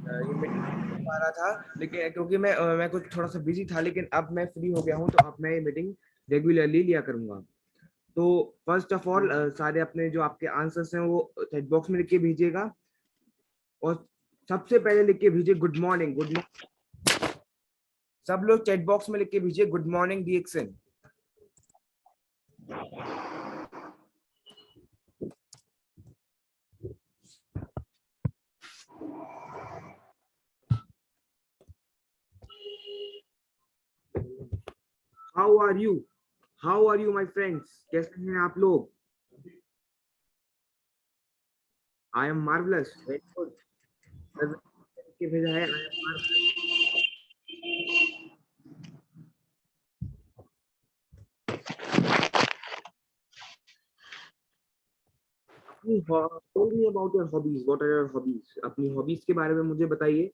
ये मीटिंग नहीं पा रहा था, लेकिन क्योंकि मैं कुछ थोड़ा सा बिजी था, लेकिन अब मैं फ्री हो गया हूँ, तो अब मैं ये मीटिंग रेगुलरली लिया करूंगा। तो फर्स्ट ऑफ ऑल सारे अपने जो आपके आंसर्स हैं वो चैट बॉक्स में लिख के भेजिएगा। और सबसे पहले लिख के भेजिए गुड मॉर्निंग। गुड मॉर्निंग सब लोग चैट बॉक्स में लिख के भेजिए गुड मॉर्निंग डीएक्सन। How are you? How are you my friends? कैसे हैं आप लोग? I am marvellous. Very good. के भेजा है I am marvellous. Tell me about your hobbies. What are your hobbies? अपनी हॉबीज के बारे में मुझे बताइए।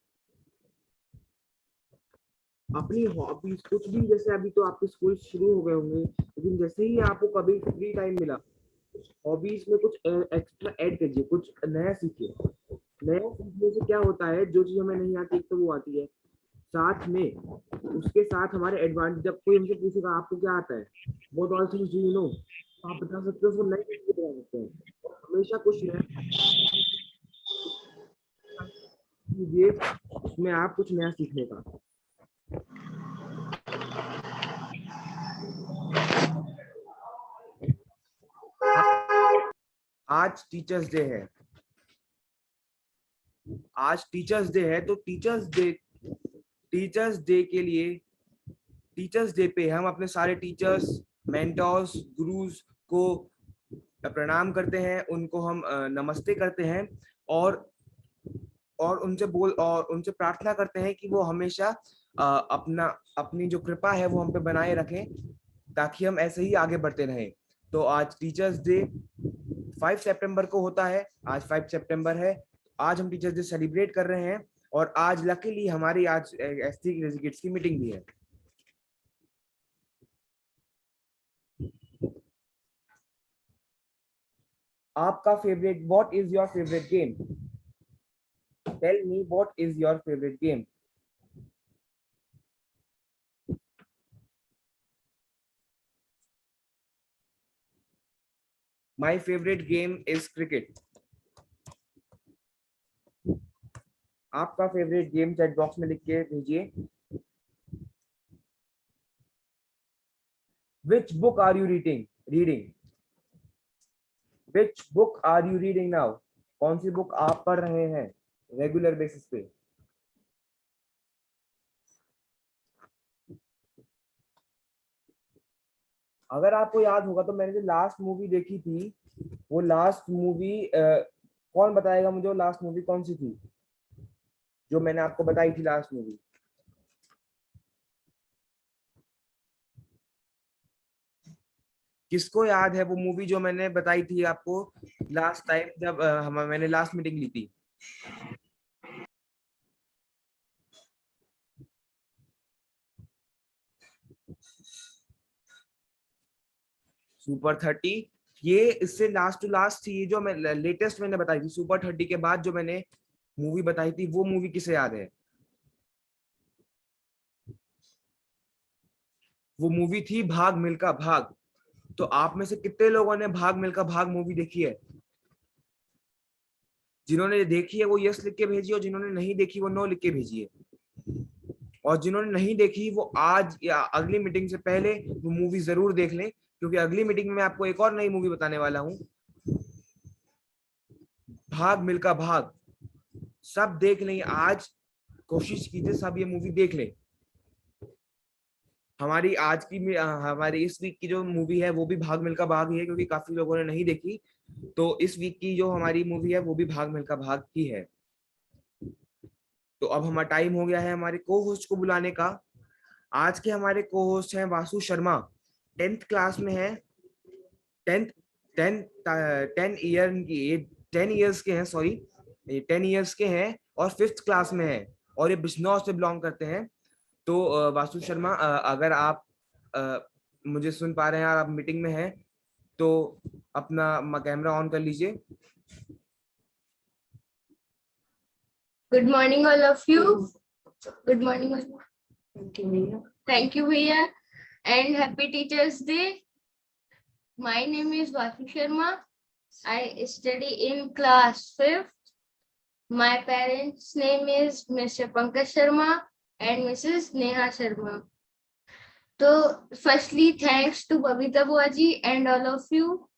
अपनी हॉबीज कुछ भी, जैसे अभी तो आपके स्कूल शुरू हो गए होंगे, लेकिन जैसे ही आपको कभी फ्री टाइम मिला, हॉबीज में कुछ एक्स्ट्रा ऐड कीजिए, कुछ नया सीखिए। नया सीखने से क्या होता है, जो चीज हमें नहीं आती एक तो वो आती है, साथ में उसके साथ हमारे एडवांटेज। जब कोई हमसे पूछेगा आपको क्या आता है, वो all things do you know, आप बता सकते हो, उसको नई चीज बता सकते हैं। हमेशा कुछ नया कीजिए, उसमें आप कुछ नया सीखने का। आज टीचर्स डे है। आज टीचर्स डे है, तो टीचर्स डे के लिए, टीचर्स डे पे हम अपने सारे टीचर्स, मेंटोर्स, गुरुज को प्रणाम करते हैं, उनको हम नमस्ते करते हैं। और और उनसे प्रार्थना करते हैं कि वो हमेशा अपना अपनी जो कृपा है वो हम पे बनाए रखें, ताकि हम ऐसे ही आगे बढ़ते रहें। तो आज टीचर्स डे 5 सितंबर को होता है। आज 5 सितंबर है। आज हम टीचर्स डे सेलिब्रेट कर रहे हैं। और आज लकीली हमारी आज एसटी ग्रेजुएट्स की मीटिंग भी है। आपका favourite, what is your favourite game? Tell me what is your favourite game? My favourite game is cricket. आपका फेवरेट गेम चैट बॉक्स में लिख के भेजिए। Which book are you reading? Which book are you reading now? कौन सी book आप पढ़ रहे हैं रेगुलर बेसिस पे? अगर आपको याद होगा तो मैंने जो लास्ट मूवी देखी थी, वो लास्ट मूवी कौन बताएगा मुझे, वो लास्ट मूवी कौन सी थी जो मैंने आपको बताई थी लास्ट मूवी? किसको याद है वो मूवी जो मैंने बताई थी आपको लास्ट टाइम, जब मैंने लास्ट मीटिंग ली थी? सुपर 30। ये इससे लास्ट टू लास्ट थी, ये जो मैं लेटेस्ट मैंने बताई थी। सुपर 30 के बाद जो मैंने मूवी बताई थी, वो मूवी किसे याद है? वो मूवी थी भाग मिल्खा भाग। तो आप में से कितने लोगों ने भाग मिल्खा भाग मूवी देखी है? जिन्होंने देखी है वो यस लिख के भेजिए, और जिन्होंने नहीं देखी वो नो लिख के भेजिए। और जिन्होंने नहीं देखी वो आज या अगली मीटिंग से पहले वो मूवी जरूर देख लें, क्योंकि अगली मीटिंग में आपको एक और नई मूवी बताने वाला हूँ, भाग मिल्खा भाग। सब देख लें आज। कोशिश कीजिए सब ये मूवी देख लें। हमारी इस वीक की जो मूवी है वो भी भाग मिल्खा भाग ही है, क्योंकि काफी लोगों ने नहीं देखी। तो इस वीक की जो हमारी मूवी है वो भी भाग मिल्खा भाग की है। तो अब हमारा टाइम हो गया है हमारे को होस्ट को बुलाने का। आज के हमारे को होस्ट हैं वासु शर्मा। 10th क्लास में है। 10th 10 10 ईयर की 10 इयर्स के हैं, सॉरी, ये 10 इयर्स के हैं और 5th क्लास में है। और ये बिजनौर से बिलोंग करते हैं। तो वासु शर्मा, अगर आप अ, मुझे सुन पा रहे हैं और आप मीटिंग में हैं, तो अपना कैमरा ऑन कर लीजिए। Good morning, all of you. Good morning. Thank you, Bhaiya. And happy Teachers Day. My name is Vasu Sharma. I study in class 5th. My parents' name is Mr. Pankaj Sharma and Mrs. Neha Sharma. So, firstly, thanks to Babita Buaji and all of you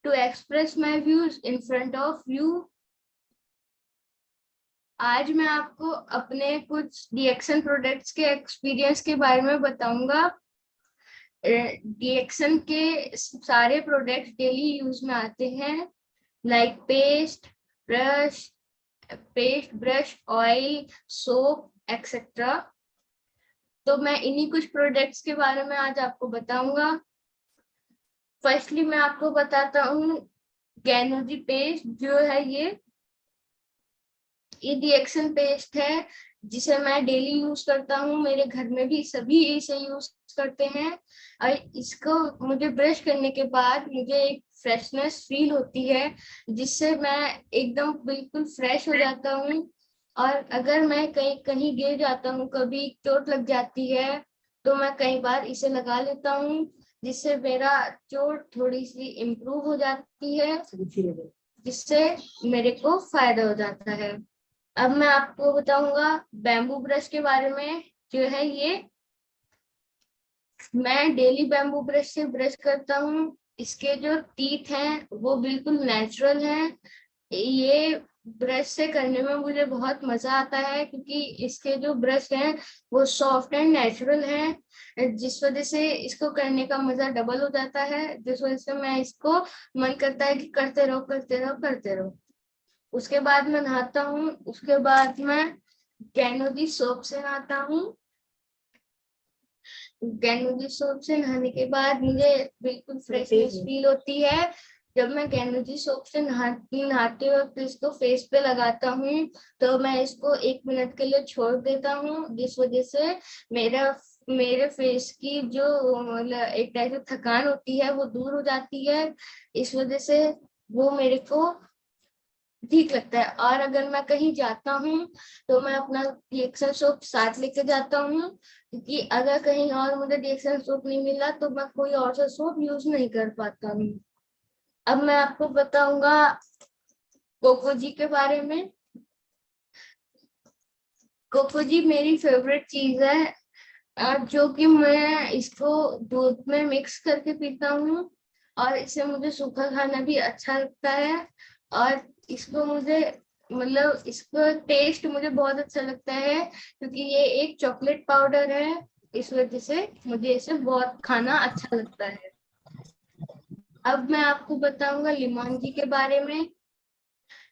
to express my views in front of you. आज मैं आपको अपने कुछ डीएक्सन products के experience के बारे में बताऊंगा। डीएक्सन के सारे प्रोडक्ट्स डेली यूज में आते हैं, like paste, brush, oil, soap etcetera. तो मैं इन्हीं कुछ प्रोडक्ट्स के बारे में आज आपको बताऊंगा। फर्स्टली मैं आपको बताता हूँ गैनोजी पेस्ट, जो है ये डीएक्सन पेस्ट है जिसे मैं डेली यूज करता हूँ। मेरे घर में भी सभी इसे यूज करते हैं और इसको मुझे ब्रश करने के बाद मुझे एक फ्रेशनेस फील होती है, जिससे मैं एकदम बिल्कुल फ्रेश हो जाता हूँ। और अगर मैं कहीं गिर जाता हूँ, कभी चोट लग जाती है, तो मैं कई बार इसे लगा लेता हूँ, जिससे मेरा चोट थोड़ी सी इम्प्रूव हो जाती है, जिससे मेरे को फायदा हो जाता है। अब मैं आपको बताऊंगा बैम्बू ब्रश के बारे में, जो है ये मैं डेली बैम्बू ब्रश से ब्रश करता हूँ। इसके जो टीथ हैं वो बिल्कुल नेचुरल हैं। ये ब्रश से करने में मुझे बहुत मजा आता है, क्योंकि इसके जो ब्रश हैं वो सॉफ्ट एंड नेचुरल हैं, जिस वजह से इसको करने का मजा डबल हो जाता है, जिस वजह से मैं इसको मन करता है कि करते रहो करते रहो करते रहो। उसके बाद मैं नहाता हूँ, उसके बाद मैं गैनोजी सोप से नहाता हूँ। गैनोजी सोप से नहाने के बाद मुझे बिल्कुल फ्रेशनेस फील होती है। जब मैं गैनोजी सोप से नहाते वक्त इसको फेस पे लगाता हूँ, तो मैं इसको 1 मिनट के लिए छोड़ देता हूँ, जिस वजह से मेरे फेस की जो मतलब एक टाइप से थकान होती है वो दूर हो जाती है। इस वजह से वो मेरे को ठीक लगता है। और अगर मैं कहीं जाता हूँ तो मैं अपना डीएक्सन सोप साथ लेके जाता हूँ, क्योंकि अगर कहीं और मुझे डीएक्सन सोप नहीं मिला तो मैं कोई और सा सोप यूज नहीं कर पाता हूँ। अब मैं आपको बताऊंगा कोकोजी के बारे में। कोकोजी मेरी फेवरेट चीज है, जो कि मैं इसको दूध में मिक्स करके पीता हूँ, और इससे मुझे सूखा खाना भी अच्छा लगता है। और इसको मुझे मतलब इसका टेस्ट मुझे बहुत अच्छा लगता है, क्योंकि ये एक चॉकलेट पाउडर है, इस वजह से मुझे इसे बहुत खाना अच्छा लगता है। अब मैं आपको बताऊंगा लिमोंजी के बारे में।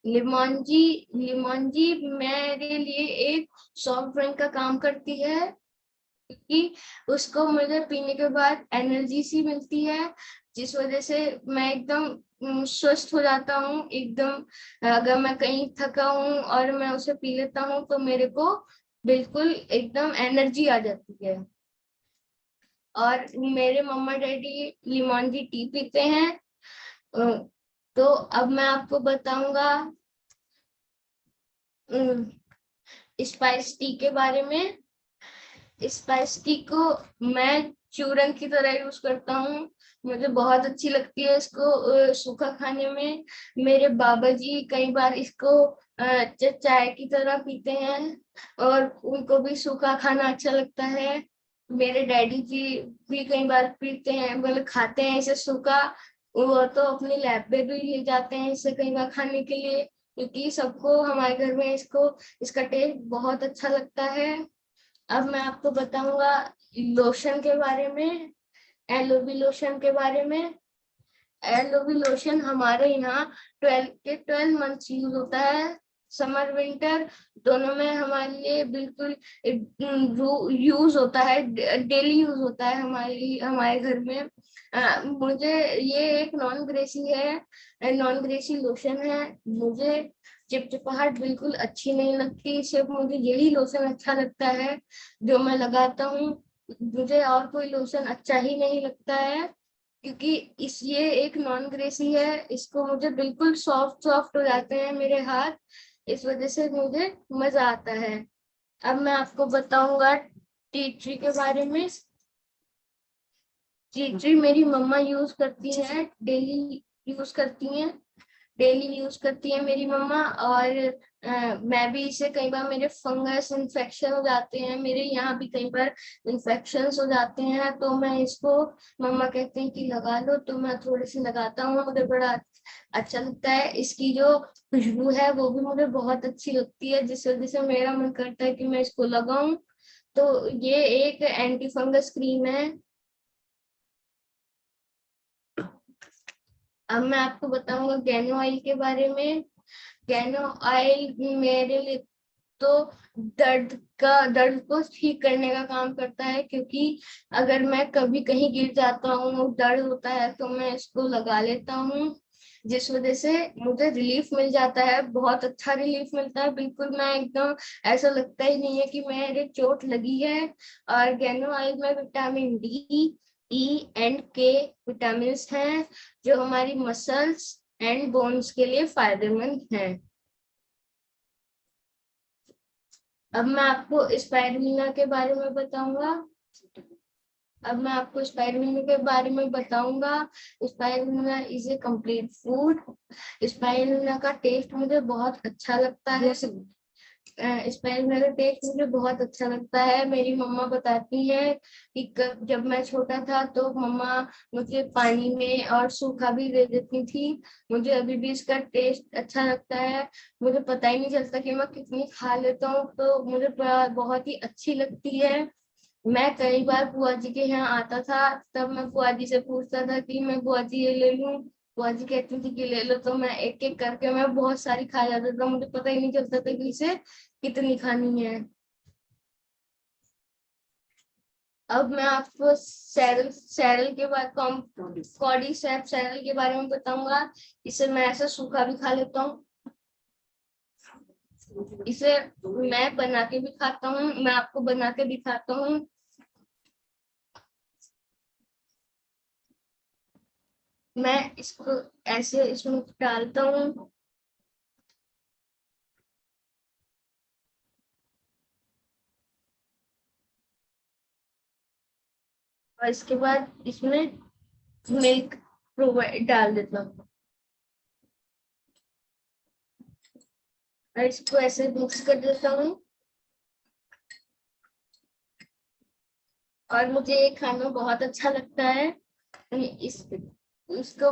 लिमोंजी मेरे लिए एक सॉफ्ट ड्रिंक का काम करती है, क्योंकि उसको मुझे पीने के बाद एनर्जी सी मिलती है, जिस वजह से मैं एकदम स्वस्थ हो जाता हूँ एकदम। अगर मैं कहीं थका हूँ और मैं उसे पी लेता हूँ तो मेरे को बिल्कुल एकदम एनर्जी आ जाती है। और मेरे मम्मा डैडी लिमोंजी टी पीते हैं। तो अब मैं आपको बताऊंगा स्पाइस टी के बारे में। स्पाइस टी को मैं चूरन की तरह यूज करता हूँ, मुझे बहुत अच्छी लगती है इसको सूखा खाने में। मेरे बाबा जी कई बार इसको चाय की तरह पीते हैं और उनको भी सूखा खाना अच्छा लगता है। मेरे डैडी जी भी कई बार पीते हैं, मतलब खाते हैं इसे सूखा। वो तो अपनी लैब पे भी ले जाते हैं इसे कई बार खाने के लिए, क्योंकि सबको हमारे घर में इसका टेस्ट बहुत अच्छा लगता है। अब मैं आपको बताऊंगा लोशन के बारे में, एलोवी लोशन के बारे में। एलोवी लोशन हमारे यहाँ 12 मंथ्स यूज होता है, समर विंटर दोनों में हमारे लिए बिल्कुल यूज होता है, डेली यूज होता है हमारे घर में। मुझे ये एक नॉन ग्रेसी है, नॉन ग्रेसी लोशन है। मुझे चिपचिपाहट बिल्कुल अच्छी नहीं लगती, सिर्फ मुझे यही लोशन अच्छा लगता है जो मैं लगाता हूँ। मुझे और कोई लोशन अच्छा ही नहीं लगता है, क्योंकि ये एक नॉन ग्रेसी है। इसको मुझे बिल्कुल सॉफ्ट हो जाते हैं मेरे हाथ, इस वजह से मुझे मजा आता है। अब मैं आपको बताऊंगा टी ट्री के बारे में। टी ट्री मेरी मम्मा यूज करती है, डेली यूज करती हैं, डेली यूज करती है मेरी मम्मा। और मैं भी इसे कई बार, मेरे फंगस इन्फेक्शन हो जाते हैं, मेरे यहाँ भी कई बार इन्फेक्शन हो जाते हैं, तो मैं इसको, मम्मा कहते हैं कि लगा लो, तो मैं थोड़ी सी लगाता हूँ, मुझे बड़ा अच्छा लगता है। इसकी जो खुशबू है वो भी मुझे बहुत अच्छी लगती है, जिस वजह से मेरा मन करता है कि मैं इसको लगाऊं। तो ये एक एंटी फंगस क्रीम है। अब मैं आपको बताऊंगा गैनो ऑयल के बारे में। गैनो ऑयल मेरे लिए तो दर्द को ठीक करने का काम करता है, क्योंकि अगर मैं कभी कहीं गिर जाता हूँ, दर्द होता है, तो मैं इसको लगा लेता हूँ, जिस वजह से मुझे रिलीफ मिल जाता है, बहुत अच्छा रिलीफ मिलता है। बिल्कुल मैं एकदम, ऐसा लगता ही नहीं है कि मेरे चोट लगी है। और गैनो ऑयल में विटामिन डी, ई एंड के विटामिन हैं, जो हमारी मसल्स एंड बोन्स के लिए फायदेमंद हैं। अब मैं आपको स्पाइरुलिना के बारे में बताऊंगा। Spirulina is a complete food. Spirulina का टेस्ट मुझे बहुत अच्छा लगता है। स्पाइरुलिना का टेस्ट मुझे बहुत अच्छा लगता है। मेरी मम्मा बताती है कि जब मैं छोटा था तो मम्मा मुझे पानी में और सूखा भी दे देती थी। मुझे अभी भी इसका टेस्ट अच्छा लगता है। मुझे पता ही नहीं चलता कि मैं कितनी खा लेता हूँ, तो मुझे बहुत ही अच्छी लगती है। मैं कई बार बुआ जी के यहाँ आता था, तब मैं बुआ जी से पूछता था कि मैं बुआ जी ये ले लूं। बुआ जी कहती थी कि ले लो, तो मैं एक एक करके मैं बहुत सारी खा जाता था, मुझे पता ही नहीं चलता था कि इसे कितनी खानी है। अब मैं आपको सैरल सैरल के बाद कॉर्डिसेप सैरल के बारे में बताऊंगा। इसे मैं ऐसा सूखा भी खा लेता हूँ, इसे मैं बना के भी खाता हूँ, मैं आपको बना के दिखाता हूँ। मैं इसको ऐसे इसमें डालता हूँ, और इसके बाद इसमें मिल्क प्रोवाइड डाल देता हूँ, और इसको ऐसे मिक्स कर देता हूँ। और मुझे ये खाना बहुत अच्छा लगता है। इस इसको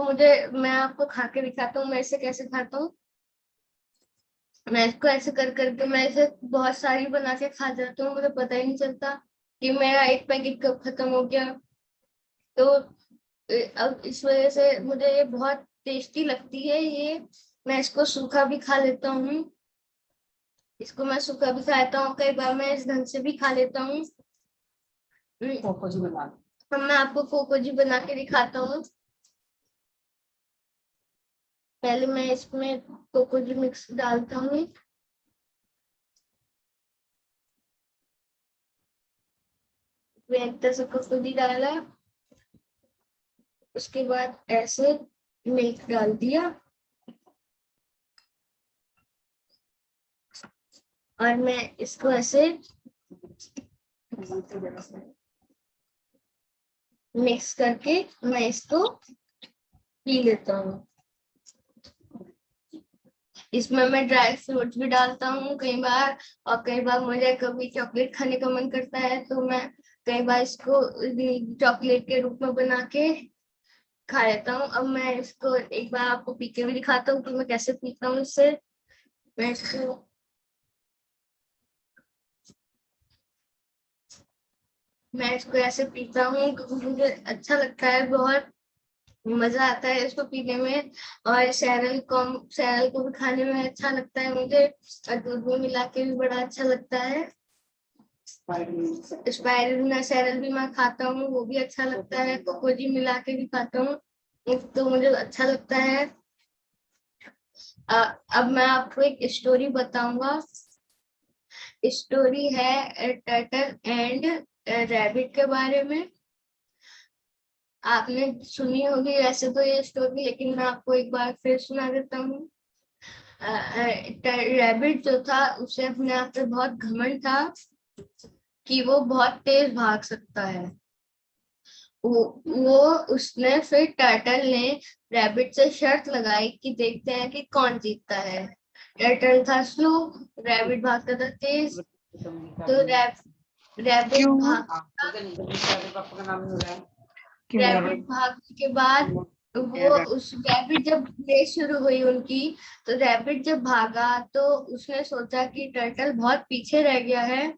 मैं आपको खा के दिखाता हूँ, मैं इसे कैसे खाता हूँ। मैं इसको ऐसे कर करके मैं इसे बहुत सारी बना के खा जाता हूँ, मुझे पता ही नहीं चलता कि मेरा एक पैकेट कब खत्म हो गया। तो अब इस वजह से मुझे ये बहुत टेस्टी लगती है ये। मैं इसको सूखा भी खा लेता हूँ, इसको मैं सूखा भी खाता हूँ, कई बार मैं इस ढंग से भी खा लेता हूँ। अब मैं आपको कोको जी बना के दिखाता हूँ। पहले मैं इसमें कोको जी मिक्स डालता हूँ, मैं कोको जी डाला, उसके बाद ऐसे मिल्क डाल दिया, और मैं इसको ऐसे मिक्स करके मैं इसको पी लेता हूँ। इसमें मैं ड्राई फ्रूट्स भी डालता हूँ कई बार, और कई बार मुझे कभी चॉकलेट खाने का मन करता है, तो मैं कई बार इसको चॉकलेट के रूप में बना के खा लेता हूँ। अब मैं इसको एक बार आपको पी के भी दिखाता हूँ कि मैं कैसे पीता हूँ इससे। मैं इसको ऐसे पीता हूँ क्योंकि मुझे अच्छा लगता है, बहुत मजा आता है इसको पीने में। और सैरल को भी खाने में अच्छा लगता है मुझे, और दूध में मिला के भी बड़ा अच्छा लगता है। स्पाइरुलिना सैरल भी मैं खाता हूँ, वो भी अच्छा लगता है, कोकोजी मिला के भी खाता हूँ, तो मुझे अच्छा लगता है। अब मैं आपको एक स्टोरी बताऊंगा। स्टोरी है टर्टल एंड रैबिट के बारे में। आपने सुनी होगी वैसे तो ये स्टोरी, लेकिन मैं आपको एक बार फिर सुना देता हूँ। रैबिट जो था उसे अपने आप पे बहुत घमंड था कि वो बहुत तेज भाग सकता है। वो उसने फिर टर्टल ने रैबिट से शर्त लगाई कि देखते हैं कि कौन जीतता है। टर्टल था स्लो, रैबिट भागता था तेज। तो रैबिट भागने के बाद वो उस रैबिट जब रेस शुरू हुई उनकी, तो रैबिट जब भागा तो उसने सोचा कि टर्टल बहुत पीछे रह गया है,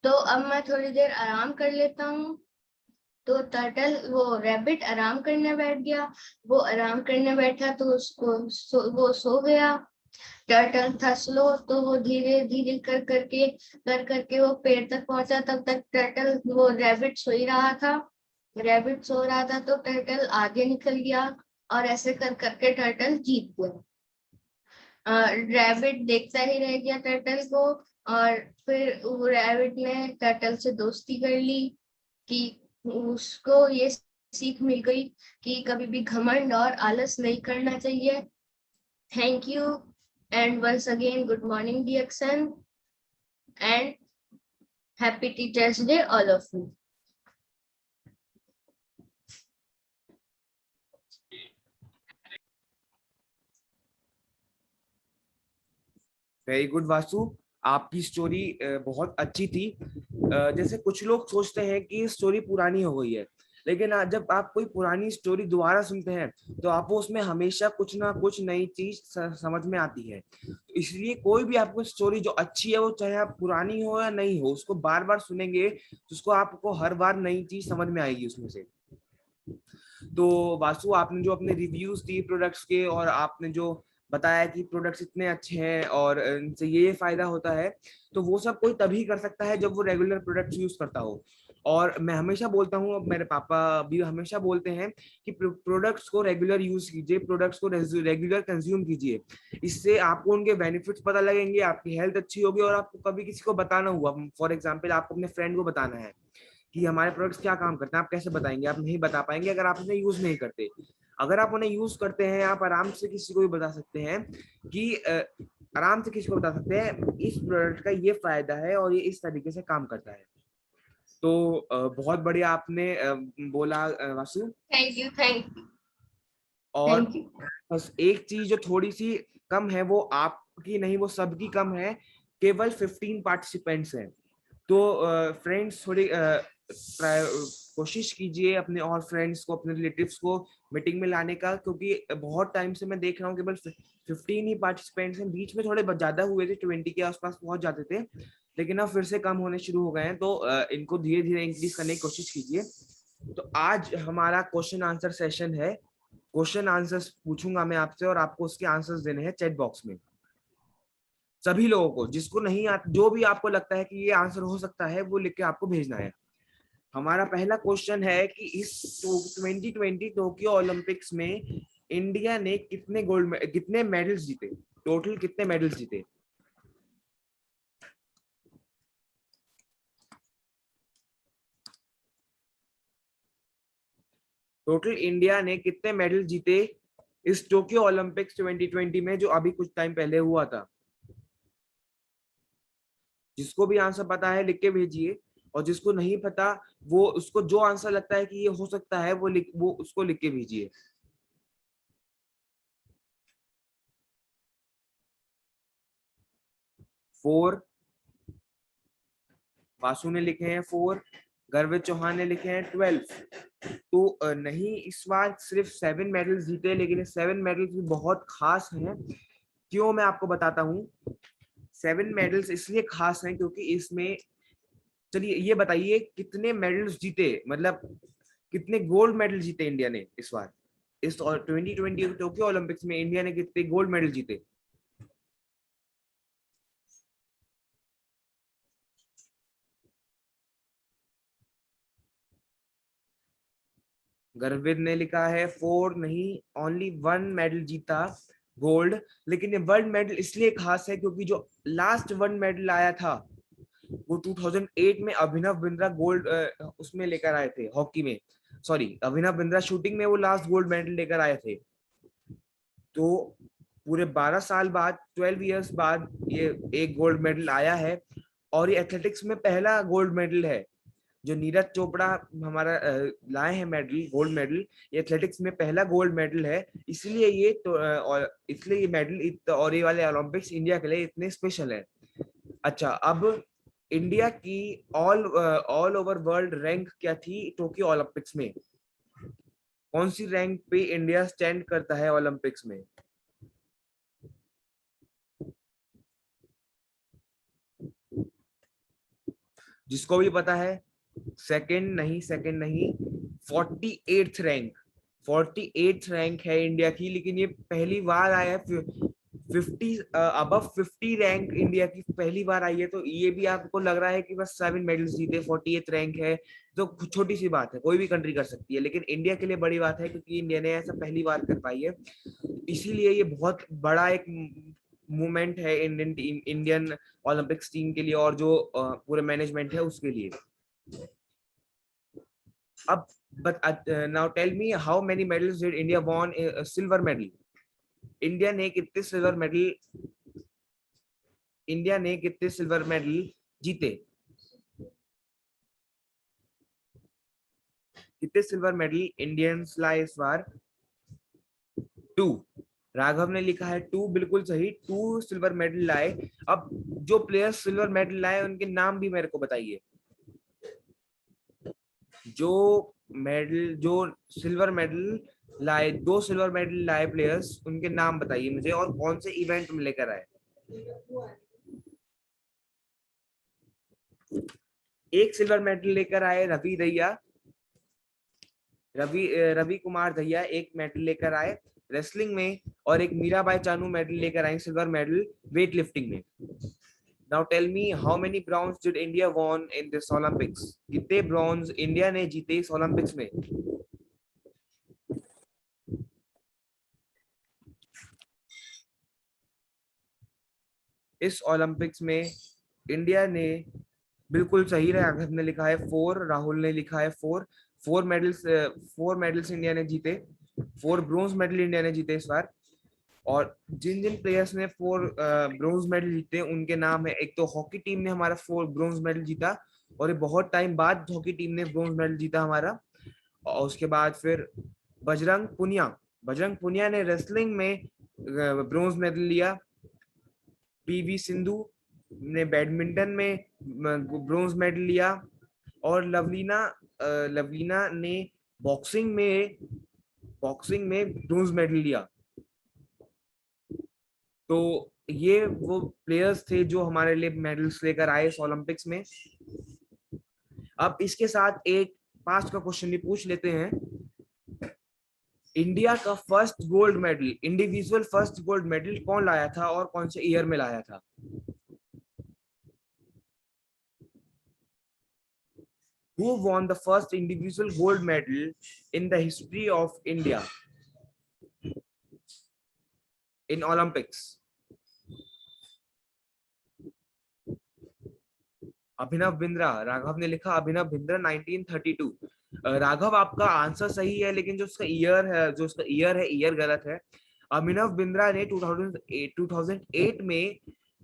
तो अब मैं थोड़ी देर आराम कर लेता हूँ। तो वो रैबिट आराम करने बैठ गया। वो आराम करने बैठा तो वो सो गया। टर्टल था स्लो, तो वो धीरे धीरे कर करके वो पेड़ तक पहुंचा। तब तक वो रैबिट सो ही रहा था। रैबिट सो रहा था तो टर्टल आगे निकल गया, और ऐसे कर करके टर्टल जीत गया। रैबिट देखता ही रह गया टर्टल को, और फिर वो रैबिट ने टर्टल से दोस्ती कर ली कि उसको ये सीख मिल गई कि कभी भी घमंड और आलस नहीं करना चाहिए। Thank you, and once again good morning dear son, and happy teachers day all of you. Very good Vasu, आपकी स्टोरी बहुत अच्छी थी। जैसे कुछ लोग सोचते हैं कि स्टोरी पुरानी हो गई है, लेकिन जब आप कोई पुरानी स्टोरी दोबारा सुनते हैं तो आपको उसमें हमेशा कुछ ना कुछ नई चीज समझ में आती है। तो इसलिए कोई भी आपको स्टोरी जो अच्छी है, वो चाहे आप पुरानी हो या नहीं हो, उसको बार बार सुनेंगे तो उसको आपको हर बार नई चीज समझ में आएगी उसमें से। तो वासु, आपने जो अपने रिव्यूज दिए प्रोडक्ट्स के, और आपने जो बताया कि प्रोडक्ट्स इतने अच्छे हैं और इनसे ये फायदा होता है, तो वो सब कोई तभी कर सकता है जब वो रेगुलर प्रोडक्ट्स यूज करता हो। और मैं हमेशा बोलता हूँ, अब मेरे पापा भी हमेशा बोलते हैं कि प्रोडक्ट्स को रेगुलर यूज कीजिए, प्रोडक्ट्स को रेगुलर कंज्यूम कीजिए। इससे आपको उनके बेनिफिट्स पता लगेंगे, आपकी हेल्थ अच्छी होगी, और आपको कभी किसी को बताना हुआ, फॉर एग्जाम्पल आपको अपने फ्रेंड को बताना है कि हमारे प्रोडक्ट्स क्या काम करते हैं, आप कैसे बताएंगे? आप नहीं बता पाएंगे अगर आप उन्हें यूज नहीं करते। अगर आप उन्हें यूज करते हैं, आप आराम से किसी को भी बता सकते हैं कि आराम से किसी को बता सकते हैं इस प्रोडक्ट का ये फायदा है और ये इस तरीके से काम करता है। तो बहुत बढ़िया आपने बोला Vasu. Thank you, thank you, और थैंक यू। बस एक चीज जो थोड़ी सी कम है, वो आपकी नहीं, वो सबकी कम है। केवल 15 पार्टिसिपेंट्स हैं। तो फ्रेंड्स, थोड़ी कोशिश कीजिए अपने और फ्रेंड्स को, अपने रिलेटिव्स को मीटिंग में लाने का, क्योंकि बहुत टाइम से मैं देख रहा हूँ केवल 15 ही पार्टिसिपेंट्स हैं। बीच में थोड़े ज्यादा हुए थे, 20 के आसपास पहुंच जाते थे, लेकिन अब फिर से कम होने शुरू हो गए हैं। तो इनको धीरे धीरे इंक्रीज करने की कोशिश कीजिए। तो आज हमारा क्वेश्चन आंसर सेशन है। क्वेश्चन आंसर्स पूछूंगा मैं आपसे, और आपको उसके आंसर्स देने हैं चैट बॉक्स में। सभी लोगों को, जिसको नहीं जो भी आपको लगता है कि ये आंसर हो सकता है, वो लिख के आपको भेजना है। हमारा पहला क्वेश्चन है कि इस 2020 टोक्यो ओलंपिक्स में इंडिया ने कितने मेडल्स जीते? टोटल कितने मेडल्स जीते? टोटल इंडिया ने कितने मेडल जीते इस टोक्यो ओलंपिक्स 2020 में, जो अभी कुछ टाइम पहले हुआ था? जिसको भी आंसर पता है लिख के भेजिए, और जिसको नहीं पता, वो उसको जो आंसर लगता है कि ये हो सकता है, वो उसको लिख के भेजिए। 4, वासु ने लिखे हैं 4, गर्वित चौहान ने लिखे हैं 12। तो नहीं, इस बार सिर्फ 7 मेडल्स जीते, लेकिन ये 7 मेडल्स भी बहुत खास हैं। क्यों, मैं आपको बताता हूँ। 7 मेडल्स इसलिए खास हैं क्योंकि इसमें, चलिए ये बताइए कितने मेडल्स जीते, मतलब कितने गोल्ड मेडल जीते इंडिया ने इस बार? इस 2020 टोक्यो ओलंपिक्स में इंडिया ने कितने गोल्ड मेडल जीते? गर्वित ने लिखा है 4, नहीं, ओनली 1 मेडल जीता, गोल्ड। लेकिन ये वर्ल्ड मेडल इसलिए खास है क्योंकि जो लास्ट 1 मेडल आया था, वो 2008 में अभिनव बिंद्रा गोल्ड उसमें लेकर आए थे, हॉकी में। सॉरी, अभिनव बिंद्रा शूटिंग में वो लास्ट गोल्ड मेडल लेकर आए थे। तो पूरे 12 साल बाद, 12 इयर्स बाद ये एक गोल्ड मेडल आया है। और ये एथलेटिक्स में पहला गोल्ड मेडल है जो नीरज चोपड़ा हमारा लाए हैं मेडल, गोल्ड मेडल। ये एथलेटिक्स में पहला गोल्ड मेडल है, इसलिए ये तो और इसलिए ये मेडल और ये वाले ओलंपिक्स इंडिया के लिए इतने स्पेशल है। अच्छा, अब इंडिया की ऑल ओवर वर्ल्ड रैंक क्या थी टोक्यो ओलंपिक्स में? कौन सी रैंक पे इंडिया स्टैंड करता है ओलंपिक्स में? जिसको भी पता है, सेकंड नहीं, सेकंड नहीं, 48th रैंक, 48th रैंक है इंडिया की। लेकिन ये पहली बार आया है 50 अबव 50 रैंक इंडिया की पहली बार आई है। तो ये भी आपको लग रहा है कि बस 7 मेडल्स जीते, 48th रैंक है तो छोटी सी बात है, कोई भी कंट्री कर सकती है, लेकिन इंडिया के लिए बड़ी बात है क्योंकि इंडिया ने ऐसा पहली बार कर पाई है। इसीलिए ये बहुत बड़ा एक मूवमेंट है इंडियन ओलंपिक्स टीम के लिए और जो पूरे मैनेजमेंट है उसके लिए। अब now tell me how many medals did India won? Silver medal. India ने कितने सिल्वर मेडल, इंडिया ने कितने सिल्वर मेडल जीते? कितने सिल्वर मेडल इंडियंस लाए इस बार? 2। राघव ने लिखा है 2, बिल्कुल सही, 2 सिल्वर मेडल लाए। अब जो प्लेयर्स सिल्वर मेडल लाए उनके नाम भी मेरे को बताइए। जो सिल्वर मेडल लाए, 2 सिल्वर मेडल लाए प्लेयर्स, उनके नाम बताइए मुझे और कौन से इवेंट में लेकर आए। एक सिल्वर मेडल लेकर आए रवि दहिया, रवि कुमार दहिया एक मेडल लेकर आए रेसलिंग में, और एक मीराबाई चानू मेडल लेकर आई सिल्वर मेडल वेट लिफ्टिंग में। Now tell me how many bronze did India won in this Olympics? कितने ब्रॉन्ज इंडिया ने जीते इस ओलंपिक्स में? इस ओलंपिक्स में इंडिया ने, बिल्कुल सही, राघव ने लिखा है 4, राहुल ने लिखा है 4, 4 मेडल्स इंडिया ने जीते, 4 ब्रोंज मेडल इंडिया ने जीते इस बार। और जिन जिन प्लेयर्स ने 4 ब्रोंज मेडल जीते उनके नाम है, एक तो हॉकी टीम ने हमारा 4 ब्रोंज मेडल जीता, और ये बहुत टाइम बाद हॉकी टीम ने ब्रोंज मेडल जीता हमारा। और उसके बाद फिर बजरंग पुनिया ने रेसलिंग में ब्रोंज मेडल लिया। पीवी सिंधु ने बैडमिंटन में ब्रोंज मेडल लिया। और लवलीना ने बॉक्सिंग में ब्रोंज मेडल लिया। तो ये वो प्लेयर्स थे जो हमारे लिए मेडल्स लेकर आए इस ओलंपिक्स में। अब इसके साथ एक पास्ट का क्वेश्चन भी पूछ लेते हैं। इंडिया का first gold medal, individual first gold medal कौन लाया था और कौन से ईयर में लाया था? Who won the first individual gold medal in the history of India in Olympics? Abhinav Bindra, Raghav ने लिखा अभिनव बिंद्रा 1932। राघव आपका आंसर सही है, लेकिन जो उसका ईयर है, ईयर गलत है। अभिनव बिंद्रा ने 2008 में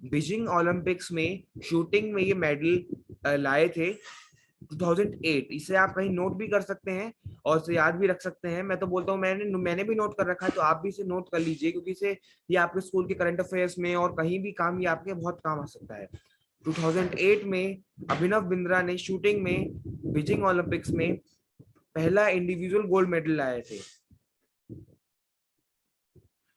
बीजिंग ओलंपिक्स में शूटिंग में ये मेडल लाए थे। 2008, इसे आप कहीं नोट भी कर सकते हैं और इसे याद भी रख सकते हैं। मैं तो बोलता हूँ मैंने भी नोट कर रखा है, तो आप भी इसे नोट कर लीजिए, क्योंकि ये आपके स्कूल के करंट अफेयर्स में और कहीं भी काम, ये आपके बहुत काम आ सकता है। 2008 में अभिनव बिंद्रा ने शूटिंग में बीजिंग ओलंपिक्स में पहला इंडिविजुअल गोल्ड मेडल लाए थे।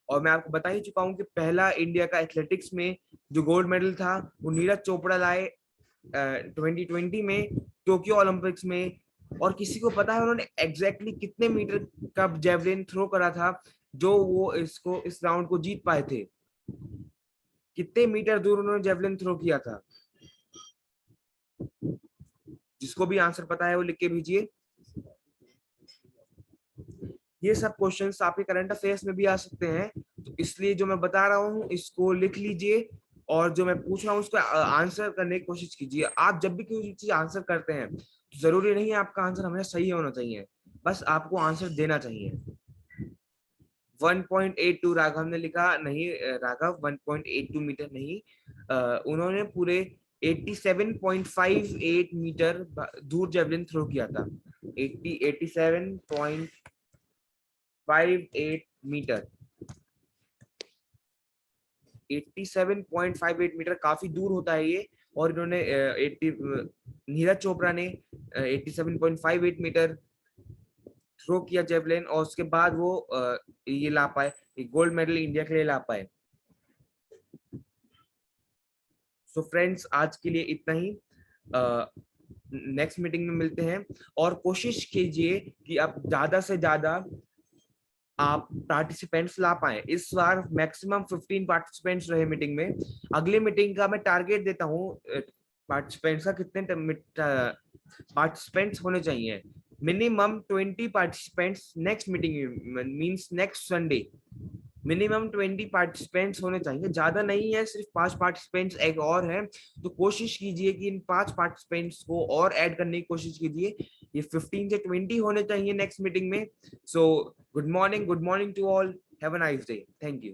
और मैं आपको बता ही चुका हूं कि पहला इंडिया का एथलेटिक्स में जो गोल्ड मेडल था वो नीरज चोपड़ा लाए 2020 में टोक्यो ओलंपिक्स में। और किसी को पता है उन्होंने एग्जैक्टली कितने मीटर का जेवलिन थ्रो करा था जो वो इस राउंड को जीत पाए थे? कितने मीटर दूर उन्होंने जेवलिन थ्रो किया था? जिसको भी आंसर पता है वो लिख के भेजिए। ये सब क्वेश्चंस आपके करंट अफेयर्स में भी आ सकते हैं, तो इसलिए जो मैं बता रहा हूँ इसको लिख लीजिए, और जो मैं पूछ रहा हूँ उसको आंसर करने की कोशिश कीजिए। आप जब भी कोई चीज आंसर करते हैं तो जरूरी नहीं है आपका आंसर हमेशा सही होना चाहिए, बस आपको आंसर देना चाहिए। 1.82 राघव ने लिखा, नहीं राघव 1.82 मीटर नहीं, उन्होंने पूरे 87.58 मीटर दूर जेवलिन थ्रो किया था। 87.58 मीटर, 87.58 मीटर काफी दूर होता है ये। और इन्होंने नीरज चोपड़ा ने 87.58 मीटर थ्रो किया जेवलिन, और उसके बाद वो ये ला पाए, गोल्ड मेडल इंडिया के लिए ला पाए। सो फ्रेंड्स, आज के लिए इतना ही। नेक्स्ट मीटिंग में मिलते हैं, और कोशिश कीजिए कि आप ज्यादा से ज्यादा आप पार्टिसिपेंट्स ला पाए। इस बार मैक्सिमम 15 पार्टिसिपेंट्स रहे मीटिंग में। अगले मीटिंग का मैं टारगेट देता हूँ पार्टिसिपेंट्स का, कितने पार्टिसिपेंट्स होने चाहिए। Minimum 20 participants next meeting means next Sunday, minimum 20 participants होने चाहिए, ज्यादा नहीं है, सिर्फ 5 पार्टिसिपेंट्स एक और हैं। तो कोशिश कीजिए कि इन 5 पार्टिसिपेंट्स को और ऐड करने की कोशिश कीजिए। ये 15 से 20 होने चाहिए नेक्स्ट मीटिंग में। So good morning to all, have a nice day, thank you.